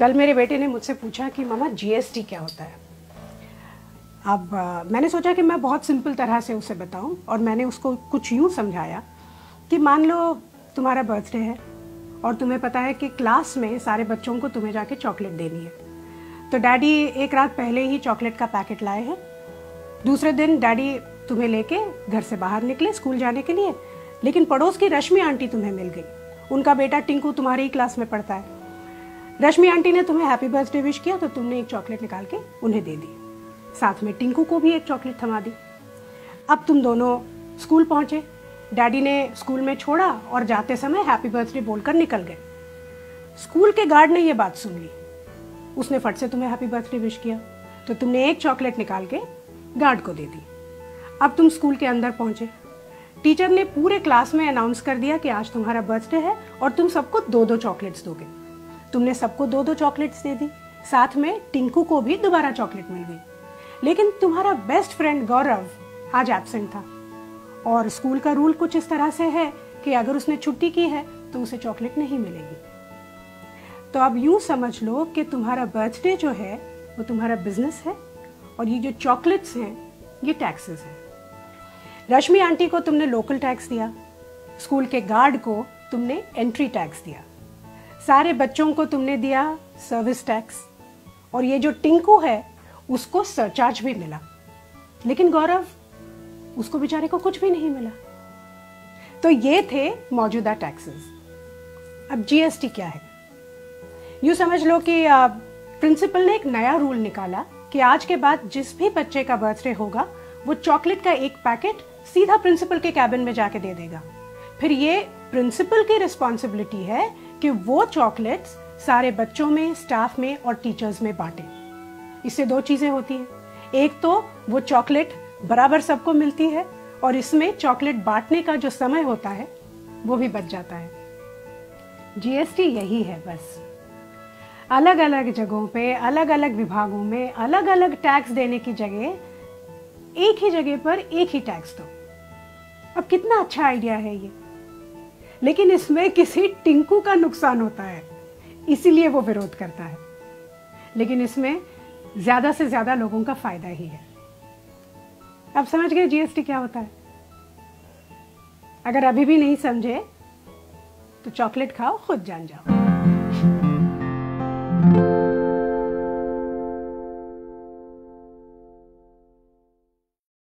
कल मेरे बेटे ने मुझसे पूछा कि मामा जीएसटी क्या होता है। अब मैंने सोचा कि मैं बहुत सिंपल तरह से उसे बताऊं, और मैंने उसको कुछ यूँ समझाया कि मान लो तुम्हारा बर्थडे है और तुम्हें पता है कि क्लास में सारे बच्चों को तुम्हें जाके चॉकलेट देनी है। तो डैडी एक रात पहले ही चॉकलेट का पैकेट लाए हैं। दूसरे दिन डैडी तुम्हें लेके घर से बाहर निकले स्कूल जाने के लिए, लेकिन पड़ोस की रश्मि आंटी तुम्हें मिल गई। उनका बेटा टिंकू तुम्हारी ही क्लास में पढ़ता है। रश्मि आंटी ने तुम्हें हैप्पी बर्थडे विश किया तो तुमने एक चॉकलेट निकाल के उन्हें दे दी, साथ में टिंकू को भी एक चॉकलेट थमा दी। अब तुम दोनों स्कूल पहुंचे, डैडी ने स्कूल में छोड़ा और जाते समय हैप्पी बर्थडे बोलकर निकल गए। स्कूल के गार्ड ने यह बात सुन ली, उसने फट से तुम्हें हैप्पी बर्थडे विश किया तो तुमने एक चॉकलेट निकाल के गार्ड को दे दी। अब तुम स्कूल के अंदर पहुंचे, टीचर ने पूरे क्लास में अनाउंस कर दिया कि आज तुम्हारा बर्थडे है और तुम सबको 2-2 चॉकलेट्स दोगे। तुमने सबको 2-2 चॉकलेट्स दे दी, साथ में टिंकू को भी दोबारा चॉकलेट मिल गई। लेकिन तुम्हारा बेस्ट फ्रेंड गौरव आज एब्सेंट था और स्कूल का रूल कुछ इस तरह से है कि अगर उसने छुट्टी की है तो उसे चॉकलेट नहीं मिलेगी। तो अब यूं समझ लो कि तुम्हारा बर्थडे जो है वो तुम्हारा बिजनेस है और ये जो चॉकलेट्स हैं ये टैक्सेस हैं। रश्मि आंटी को तुमने लोकल टैक्स दिया, स्कूल के गार्ड को तुमने एंट्री टैक्स दिया, सारे बच्चों को तुमने दिया सर्विस टैक्स, और ये जो टिंकू है उसको सरचार्ज भी मिला। लेकिन गौरव, उसको बेचारे को कुछ भी नहीं मिला। तो ये थे मौजूदा टैक्सेस। अब जीएसटी क्या है? यूं समझ लो कि प्रिंसिपल ने एक नया रूल निकाला कि आज के बाद जिस भी बच्चे का बर्थडे होगा वो चॉकलेट का एक पैकेट सीधा प्रिंसिपल के कैबिन में जाके दे देगा। फिर ये प्रिंसिपल की रिस्पॉन्सिबिलिटी है कि वो चॉकलेट्स सारे बच्चों में, स्टाफ में और टीचर्स में बांटे। इससे 2 चीजें होती हैं, एक तो वो चॉकलेट बराबर सबको मिलती है और इसमें चॉकलेट बांटने का जो समय होता है वो भी बच जाता है। जीएसटी यही है बस। अलग अलग जगहों पे, अलग अलग विभागों में अलग अलग टैक्स देने की जगह एक ही जगह पर एक ही टैक्स दो। अब कितना अच्छा आइडिया है ये, लेकिन इसमें किसी टिंकू का नुकसान होता है, इसीलिए वो विरोध करता है। लेकिन इसमें ज्यादा से ज्यादा लोगों का फायदा ही है। अब समझ गए जीएसटी क्या होता है? अगर अभी भी नहीं समझे तो चॉकलेट खाओ, खुद जान जाओ।